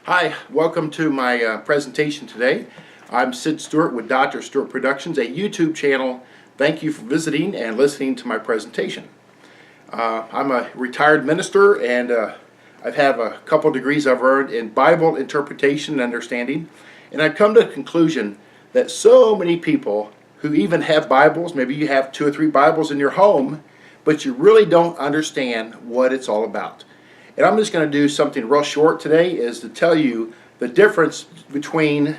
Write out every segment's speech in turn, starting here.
Hi, welcome to my presentation today. I'm Sid Stewart with Dr. Stewart Productions, a YouTube channel. Thank you for visiting and listening to my presentation. I'm a retired minister, and I've had a couple degrees I've earned in Bible interpretation and understanding, and I've come to the conclusion that so many people who even have Bibles, maybe you have 2 or 3 Bibles in your home, but you really don't understand what it's all about. And I'm just going to do something real short today, is to tell you the difference between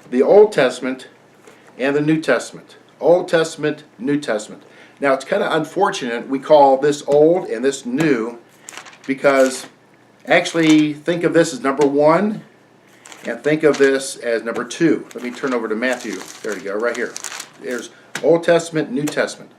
the Old Testament and the New Testament. Old Testament, New Testament. Now it's kind of unfortunate we call this old and this new, because actually think of this as number 1 and think of this as number 2. Let me turn over to Matthew. There you go, right here. There's Old Testament, New Testament.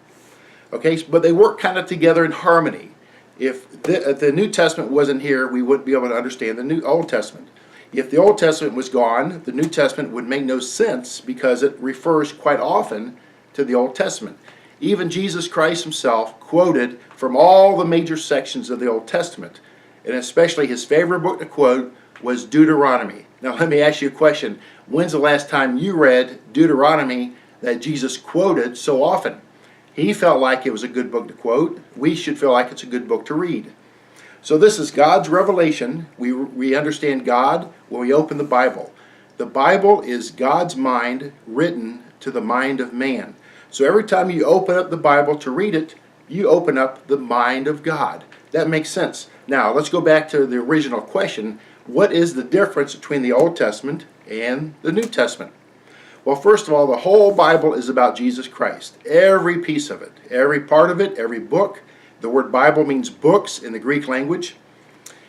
Okay, but they work kind of together in harmony. If the New Testament wasn't here, we wouldn't be able to understand the Old Testament. If the Old Testament was gone, the New Testament would make no sense, because it refers quite often to the Old Testament. Even Jesus Christ himself quoted from all the major sections of the Old Testament, and especially his favorite book to quote was Deuteronomy. Now let me ask you a question. When's the last time you read Deuteronomy that Jesus quoted so often? He felt like it was a good book to quote. We should feel like it's a good book to read. So this is God's revelation. We understand God when we open the Bible. The Bible is God's mind written to the mind of man. So every time you open up the Bible to read it, you open up the mind of God. That makes sense. Now let's go back to the original question. What is the difference between the Old Testament and the New Testament? Well, first of all, the whole Bible is about Jesus Christ. Every piece of it, every part of it, every book. The word Bible means books in the Greek language.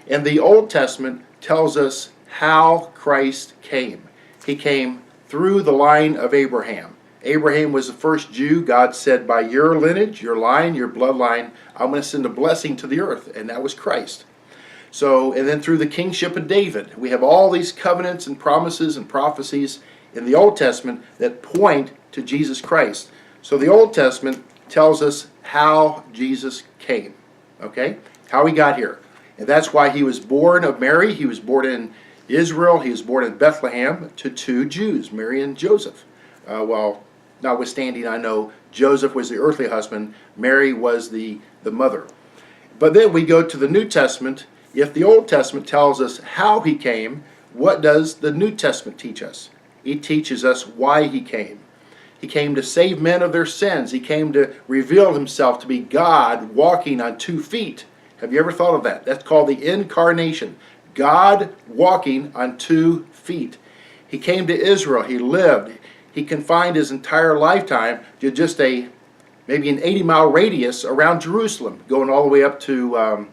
And the Old Testament tells us how Christ came. He came through the line of Abraham. Abraham was the first Jew. God said, by your lineage, your line, your bloodline, I'm going to send a blessing to the earth. And that was Christ. So, and then through the kingship of David, we have all these covenants and promises and prophecies in the Old Testament that point to Jesus Christ. So the Old Testament tells us how Jesus came, okay? How he got here. And that's why he was born of Mary. He was born in Israel. He was born in Bethlehem to 2 Jews, Mary and Joseph. Well, notwithstanding, I know Joseph was the earthly husband. Mary was the mother. But then we go to the New Testament. If the Old Testament tells us how he came, what does the New Testament teach us? He teaches us why he came. He came to save men of their sins. He came to reveal himself to be God walking on 2 feet. Have you ever thought of that? That's called the incarnation. God walking on 2 feet. He came to Israel. He lived. He confined his entire lifetime to just maybe an 80-mile radius around Jerusalem, going all the way up to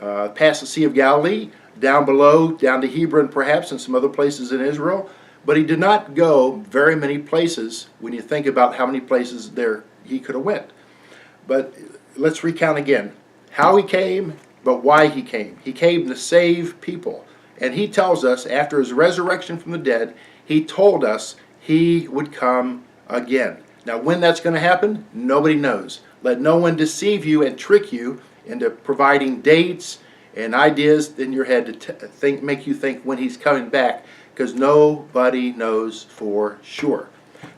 past the Sea of Galilee, down below, down to Hebron perhaps, and some other places in Israel. But he did not go very many places when you think about how many places there he could have went. But let's recount again. How he came, but why he came. He came to save people. And he tells us, after his resurrection from the dead, he told us he would come again. Now when that's going to happen, nobody knows. Let no one deceive you and trick you into providing dates and ideas in your head to make you think when he's coming back, because nobody knows for sure.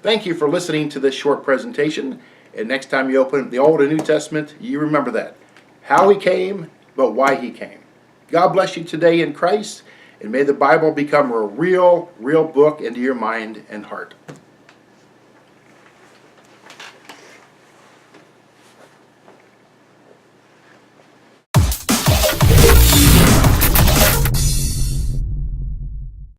Thank you for listening to this short presentation, and next time you open the Old and New Testament, you remember that. How he came, but why he came. God bless you today in Christ, and may the Bible become a real book into your mind and heart.